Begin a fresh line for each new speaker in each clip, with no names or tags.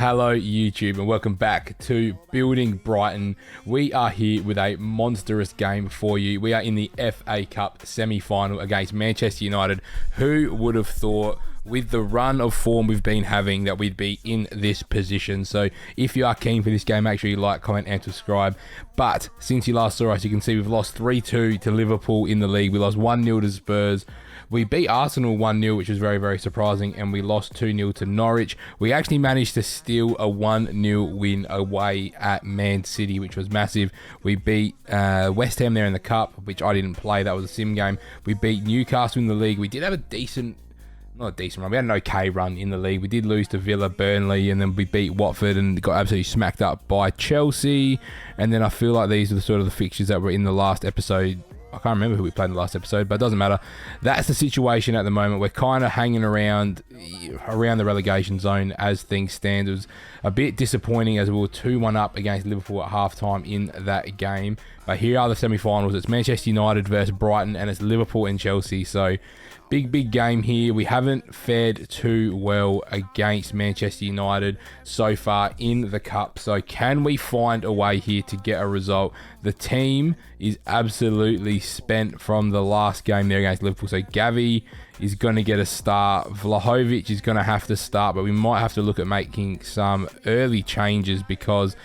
Hello YouTube and welcome back to Building Brighton. We are here with a monstrous game for you. We are in the FA Cup semi-final against Manchester United. Who would have thought with the run of form we've been having that we'd be in this position? So if you are keen for this game, make sure you like, comment and subscribe. But since you last saw us, you can see we've lost 3-2 to Liverpool in the league. We lost 1-0 to Spurs. We beat Arsenal 1-0, which was very, very surprising, and we lost 2-0 to Norwich. We actually managed to steal a 1-0 win away at Man City, which was massive. We beat West Ham there in the Cup, which I didn't play. That was a sim game. We beat Newcastle in the league. We did have a decent... not a decent run. We had an okay run in the league. We did lose to Villa, Burnley, and then we beat Watford and got absolutely smacked up by Chelsea. And then I feel like these are the sort of the fixtures that were in the last episode. I can't remember who we played in the last episode, but it doesn't matter. That's the situation at the moment. We're kind of hanging around the relegation zone as things stand. It was a bit disappointing as we were 2-1 up against Liverpool at halftime in that game. But here are the semi-finals. It's Manchester United versus Brighton, and it's Liverpool and Chelsea. So big game here. We haven't fared too well against Manchester United so far in the Cup. So can we find a way here to get a result? The team is absolutely spent from the last game there against Liverpool. So Gavi is going to get a start. Vlahovic is going to have to start, but we might have to look at making some early changes because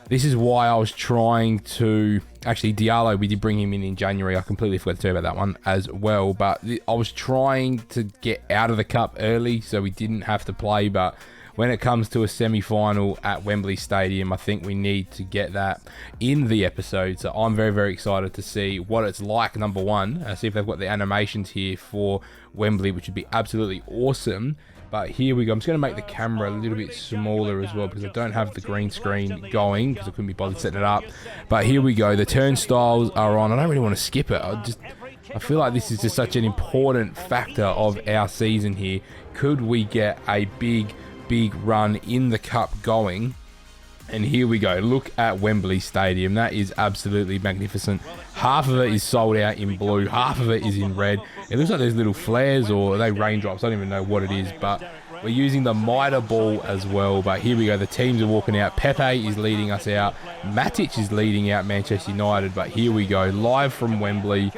this is why I was trying to... Actually, Diallo, we did bring him in January. I completely forgot to tell you about that one as well. But I was trying to get out of the Cup early so we didn't have to play. But when it comes to a semi-final at Wembley Stadium, I think we need to get that in the episode. So I'm very, very excited to see what it's like, number one. See if they've got the animations here for Wembley, which would be absolutely awesome. But here we go. I'm just going to make the camera a little bit smaller as well because I don't have the green screen going because I couldn't be bothered setting it up. But here we go. The turnstiles are on. I don't really want to skip it. I feel like this is just such an important factor of our season here. Could we get a big run in the Cup going? And here we go. Look at Wembley Stadium. That is absolutely magnificent. Half of it is sold out in blue. Half of it is in red. It looks like there's little flares or are they raindrops? I don't even know what it is. But we're using the mitre ball as well. But here we go. The teams are walking out. Pepe is leading us out. Matic is leading out Manchester United. But here we go. Live from Wembley.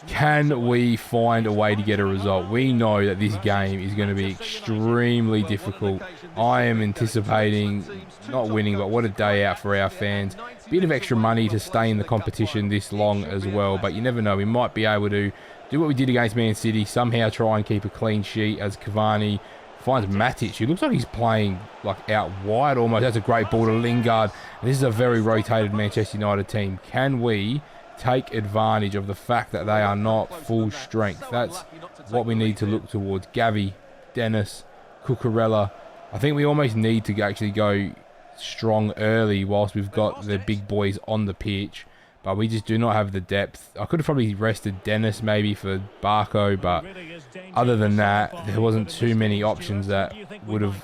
Can we find a way to get a result? We know that this game is going to be extremely difficult. I am anticipating not winning, but what a day out for our fans. Bit of extra money to stay in the competition this long as well, but you never know. We might be able to do what we did against Man City, somehow try and keep a clean sheet as Cavani finds Matic, who looks like he's playing like out wide almost. That's a great ball to Lingard. And this is a very rotated Manchester United team. Can we take advantage of the fact that they are not full strength? That's what we need to look towards. Gavi, Dennis, Cucurella. I think we almost need to actually go strong early whilst we've got the big boys on the pitch, but we just do not have the depth. I could have probably rested Dennis maybe for Barco, but other than that, there wasn't too many options that would have,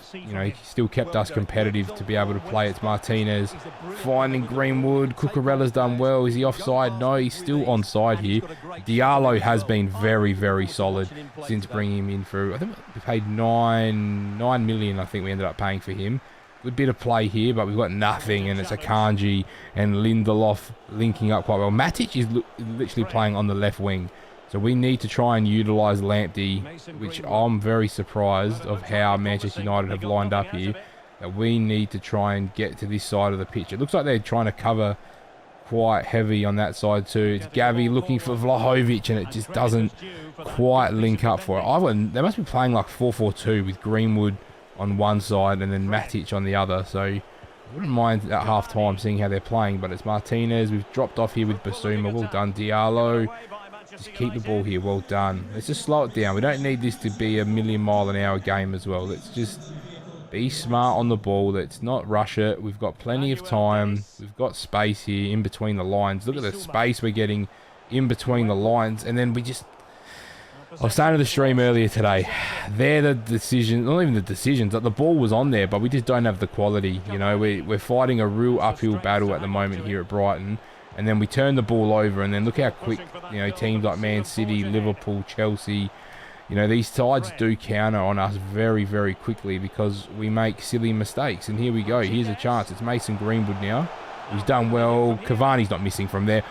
still kept us competitive to be able to play. It's Martinez finding Greenwood. Cucurella's done well. Is he offside? No, he's still onside here. Diallo has been very, very solid since bringing him in for, I think we paid 9 million, I think we ended up paying for him. Good bit of play here, but we've got nothing, and it's Akanji and Lindelof linking up quite well. Matic is literally playing on the left wing, so we need to try and utilise Lamptey, which I'm very surprised of how Manchester United have lined up here, that we need to try and get to this side of the pitch. It looks like they're trying to cover quite heavy on that side too. It's Gavi looking for Vlahovic, and it just doesn't quite link up for it. They must be playing like 4-4-2 with Greenwood on one side and then Matic on the other, so I wouldn't mind at half time seeing how they're playing. But it's Martinez. We've dropped off here with Basuma. Well done. Diallo, just keep the ball here. Well done. Let's just slow it down. We don't need this to be a million-mile-an-hour game as well. Let's just be smart on the ball. Let's not rush it. We've got plenty of time. We've got space here in between the lines. Look at the space we're getting in between the lines, and then we just... I was saying to the stream earlier today, they're the decisions, not even the decisions, like the ball was on there, but we just don't have the quality. We're fighting a real uphill battle at the moment here at Brighton, and then we turn the ball over, and then look how quick, teams like Man City, Liverpool, Chelsea, you know, these sides do counter on us very, very quickly because we make silly mistakes. And here we go. Here's a chance. It's Mason Greenwood now. He's done well. Cavani's not missing from there.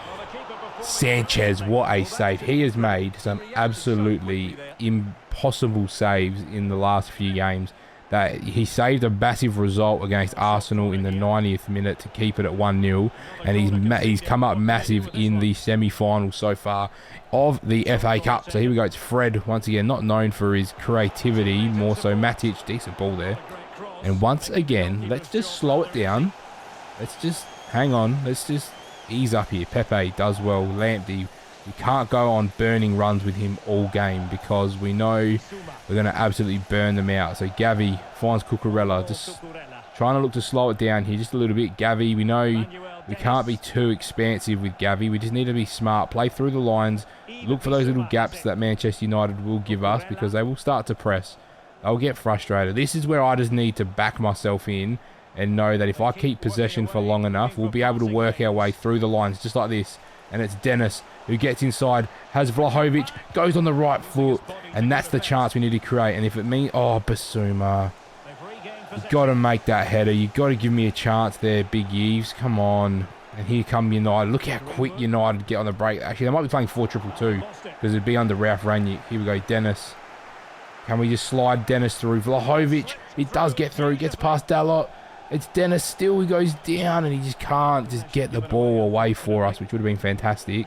Sanchez, what a save. He has made some absolutely impossible saves in the last few games. That he saved a massive result against Arsenal in the 90th minute to keep it at 1-0, and he's come up massive in the semi-final so far of the FA Cup. So here we go. It's Fred once again, not known for his creativity, more so Matic. Decent ball there. And once again, let's just slow it down. Let's just hang on. Let's just ease up here. Pepe does well. Lamptey. We can't go on burning runs with him all game because we know we're going to absolutely burn them out. So Gavi finds Cucurella, just trying to look to slow it down here just a little bit. Gavi, we know we can't be too expansive with Gavi. We just need to be smart, play through the lines, look for those little gaps that Manchester United will give us because they will start to press. They'll get frustrated. This is where I just need to back myself in and know that if I keep possession for long enough, we'll be able to work our way through the lines just like this. And it's Dennis who gets inside, has Vlahovic, goes on the right foot, and that's the chance we need to create. And if it means, oh, Basuma, you got to make that header. You got to give me a chance there, Big Yves. Come on. And here come United. Look how quick United get on the break. Actually, they might be playing 4-2-2 because it'd be under Ralph Rangnick. Here we go, Dennis. Can we just slide Dennis through? Vlahovic, he does get through, gets past Dalot. It's Dennis still, he goes down and he just can't just get the ball away for us, which would have been fantastic.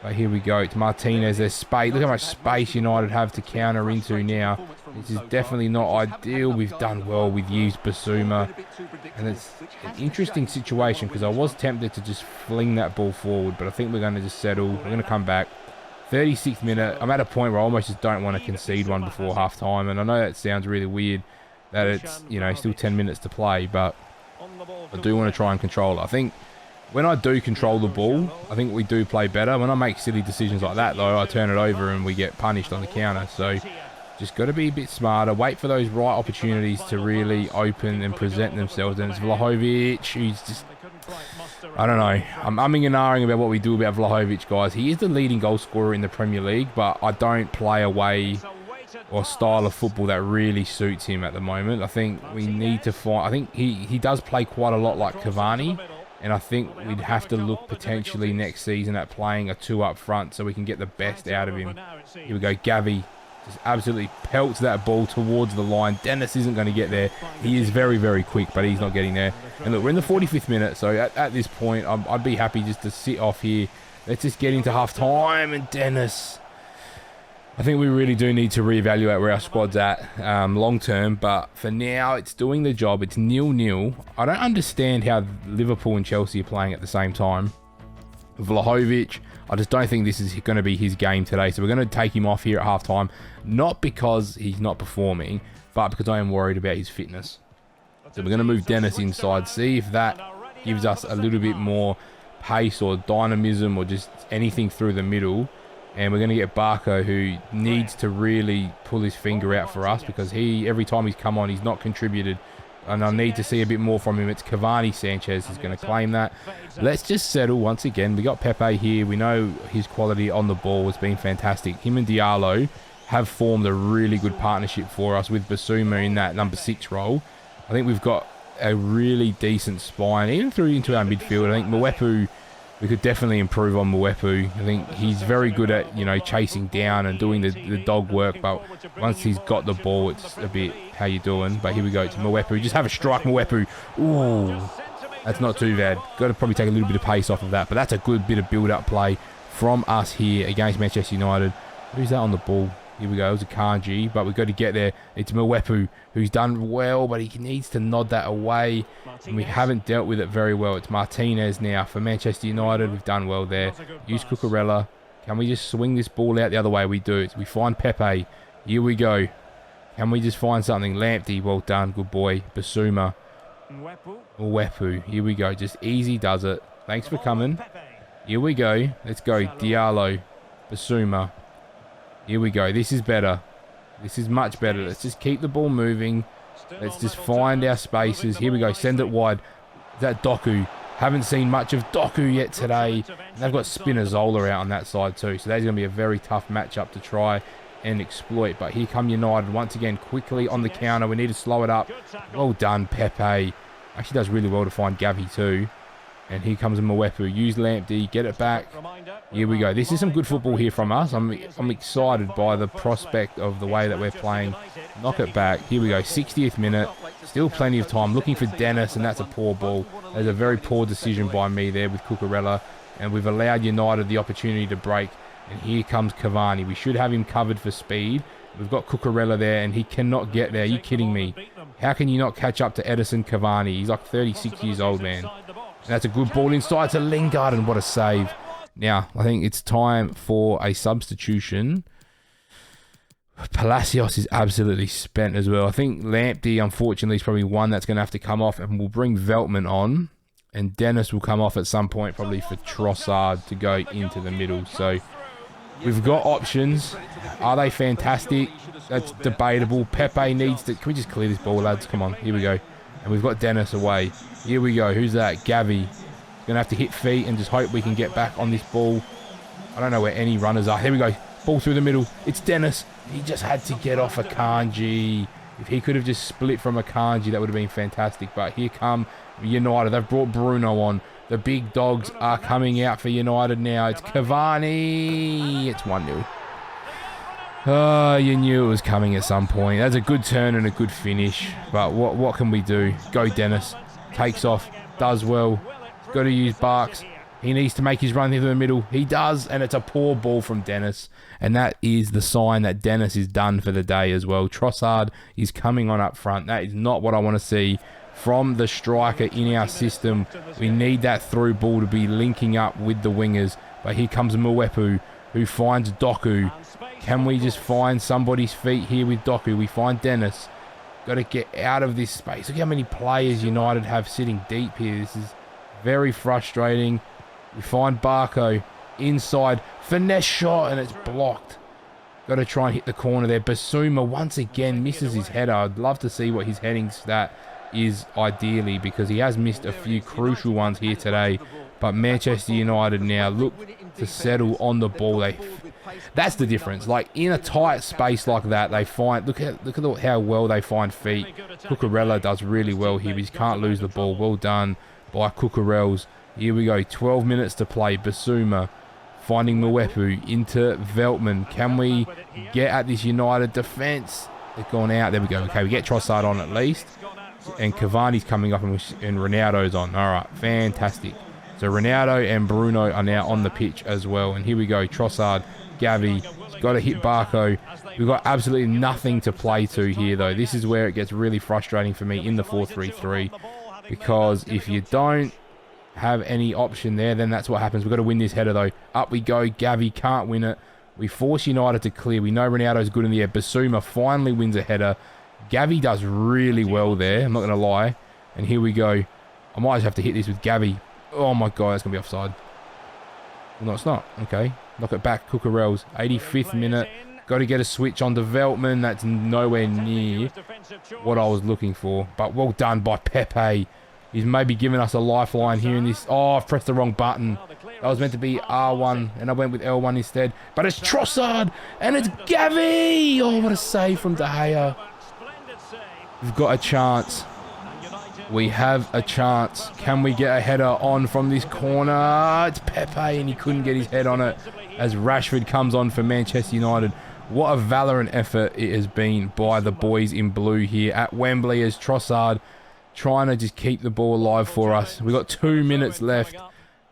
But here we go, it's Martinez, there's space. Look how much space United have to counter into now. This is definitely not ideal. We've done well with used Basuma. And it's an interesting situation because I was tempted to just fling that ball forward, but I think we're going to just settle. We're going to come back. 36th minute, I'm at a point where I almost just don't want to concede one before half time. And I know that sounds really weird, that it's, you know, still 10 minutes to play, but I do want to try and control it. I think when I do control the ball, I think we do play better. When I make silly decisions like that, though, I turn it over and we get punished on the counter. So just got to be a bit smarter, wait for those right opportunities to really open and present themselves. And it's Vlahovic, who's just, I don't know. I'm umming and ahhing about what we do about Vlahovic, guys. He is the leading goal scorer in the Premier League, but I don't play away or style of football that really suits him at the moment. I think we need to find... I think he does play quite a lot like Cavani, and I think we'd have to look potentially next season at playing a 2 up front so we can get the best out of him. Here we go, Gavi just absolutely pelts that ball towards the line. Dennis isn't going to get there. He is very, very quick, but he's not getting there. And look, we're in the 45th minute, so at this point, I'd be happy just to sit off here. Let's just get into half time, and Dennis... I think we really do need to reevaluate where our squad's at long term, but for now, it's doing the job. It's 0-0. I don't understand how Liverpool and Chelsea are playing at the same time. Vlahovic, I just don't think this is going to be his game today, so we're going to take him off here at halftime, not because he's not performing, but because I am worried about his fitness. So we're going to move Dennis inside, see if that gives us a little bit more pace or dynamism or just anything through the middle. And we're going to get Barco, who needs to really pull his finger out for us because every time he's come on, he's not contributed. And I need to see a bit more from him. It's Cavani. Sanchez is going to claim that. Let's just settle once again. We got Pepe here. We know his quality on the ball has been fantastic. Him and Diallo have formed a really good partnership for us with Basuma in that number 6 role. I think we've got a really decent spine, even through into our midfield. I think Mwepu... We could definitely improve on Mwepu. I think he's very good at, you know, chasing down and doing the dog work. But once he's got the ball, it's a bit, how you doing? But here we go to Mwepu. Just have a strike, Mwepu. Ooh, that's not too bad. Got to probably take a little bit of pace off of that. But that's a good bit of build-up play from us here against Manchester United. Who's that on the ball? Here we go. It was a Kanji, but we've got to get there. It's Mwepu, who's done well, but he needs to nod that away. And we haven't dealt with it very well. It's Martinez now for Manchester United. We've done well there. Use Cucurella. Can we just swing this ball out the other way? We do it. We find Pepe. Here we go. Can we just find something? Lamptey, well done. Good boy. Basuma. Mwepu. Here we go. Just easy does it. Thanks for coming. Here we go. Let's go. Diallo. Basuma. Here we go. This is better. This is much better. Let's just keep the ball moving. Let's just find our spaces. Here we go. Send it wide. Is that Doku? Haven't seen much of Doku yet today. And they've got Spinazzola out on that side too. So that's going to be a very tough matchup to try and exploit. But here come United once again, quickly on the counter. We need to slow it up. Well done, Pepe. Actually does really well to find Gavi too. And here comes Mwepu. Use Lamptey. Get it back. Here we go. This is some good football here from us. I'm excited by the prospect of the way that we're playing. Knock it back. Here we go. 60th minute. Still plenty of time. Looking for Dennis, and that's a poor ball. There's a very poor decision by me there with Cucurella. And we've allowed United the opportunity to break. And here comes Cavani. We should have him covered for speed. We've got Cucurella there, and he cannot get there. Are you kidding me? How can you not catch up to Edison Cavani? He's like 36 years old, man. And that's a good ball inside to Lingard, and what a save. Now, I think it's time for a substitution. Palacios is absolutely spent as well. I think Lamptey, unfortunately, is probably one that's going to have to come off, and we'll bring Veltman on. And Dennis will come off at some point, probably for Trossard to go into the middle. So we've got options. Are they fantastic? That's debatable. Pepe needs to... Can we just clear this ball, lads? Come on. Here we go. And we've got Dennis away. Here we go. Who's that? Gavi. Going to have to hit feet and just hope we can get back on this ball. I don't know where any runners are. Here we go. Ball through the middle. It's Dennis. He just had to get off a Kanji. If he could have just split from a Kanji, that would have been fantastic. But here come United. They've brought Bruno on. The big dogs are coming out for United now. It's Cavani. It's 1-0. Oh, you knew it was coming at some point. That's a good turn and a good finish. But what can we do? Go Dennis. Takes off. Does well. Got to use Barks. He needs to make his run through the middle. He does, and it's a poor ball from Dennis. And that is the sign that Dennis is done for the day as well. Trossard is coming on up front. That is not what I want to see from the striker in our system. We need that through ball to be linking up with the wingers. But here comes Mwepu, who finds Doku. Can we just find somebody's feet here with Doku? We find Dennis. Got to get out of this space. Look how many players United have sitting deep here. This is very frustrating. We find Barco inside. Finesse shot, and it's blocked. Got to try and hit the corner there. Basuma once again misses his header. I'd love to see what his heading stat is ideally, because he has missed a few crucial ones here today. But Manchester United now look to settle on the ball. That's the difference. Like in a tight space like that, they find. Look at how well they find feet. Cucurella does really well here. He can't lose the ball. Well done by Cucurellas. Here we go. 12 minutes to play. Basuma finding Mwepu into Veltman. Can we get at this United defence? They've gone out. There we go. Okay, we get Trossard on at least. And Cavani's coming up and Ronaldo's on. All right, fantastic. So Ronaldo and Bruno are now on the pitch as well. And here we go. Trossard, Gavi. Got to hit Barco. We've got absolutely nothing to play to here, though. This is where it gets really frustrating for me in the 4-3-3. Because if you don't have any option there, then that's what happens. We've got to win this header, though. Up we go. Gavi can't win it. We force United to clear. We know Ronaldo's good in the air. Basuma finally wins a header. Gavi does really well there. I'm not going to lie. And here we go. I might just have to hit this with Gavi. Oh, my God. That's going to be offside. No, it's not. Okay. Knock it back. Cucurellas. 85th minute. Got to get a switch on to Veltman. That's nowhere near what I was looking for. But well done by Pepe. He's maybe giving us a lifeline here in this. Oh, I've pressed the wrong button. That was meant to be R1, and I went with L1 instead. But it's Trossard, and it's Gavi! Oh, what a save from De Gea. We've got a chance. We have a chance. Can we get a header on from this corner? It's Pepe, and he couldn't get his head on it as Rashford comes on for Manchester United. What a valiant effort it has been by the boys in blue here at Wembley as Trossard trying to just keep the ball alive for us. We've got 2 minutes left.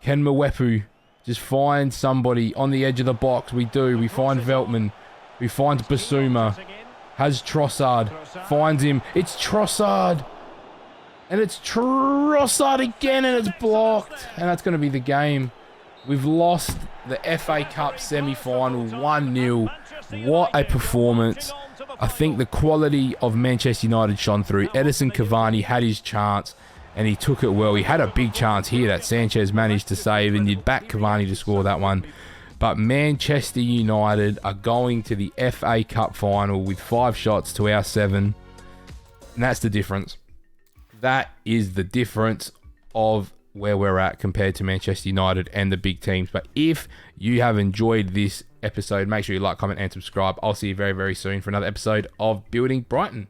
Can Mwepu just find somebody on the edge of the box? We do. We find Veltman. We find Basuma. Has Trossard. Finds him. It's Trossard. And it's Trossard again, and it's blocked. And that's going to be the game. We've lost the FA Cup semi-final 1-0. What a performance. I think the quality of Manchester United shone through. Edison Cavani had his chance, and he took it well. He had a big chance here that Sanchez managed to save, and you'd back Cavani to score that one. But Manchester United are going to the FA Cup final with 5 shots to our 7. And that's the difference. That is the difference of where we're at compared to Manchester United and the big teams. But if you have enjoyed this episode, make sure you like, comment, and subscribe. I'll see you very, very soon for another episode of Building Brighton.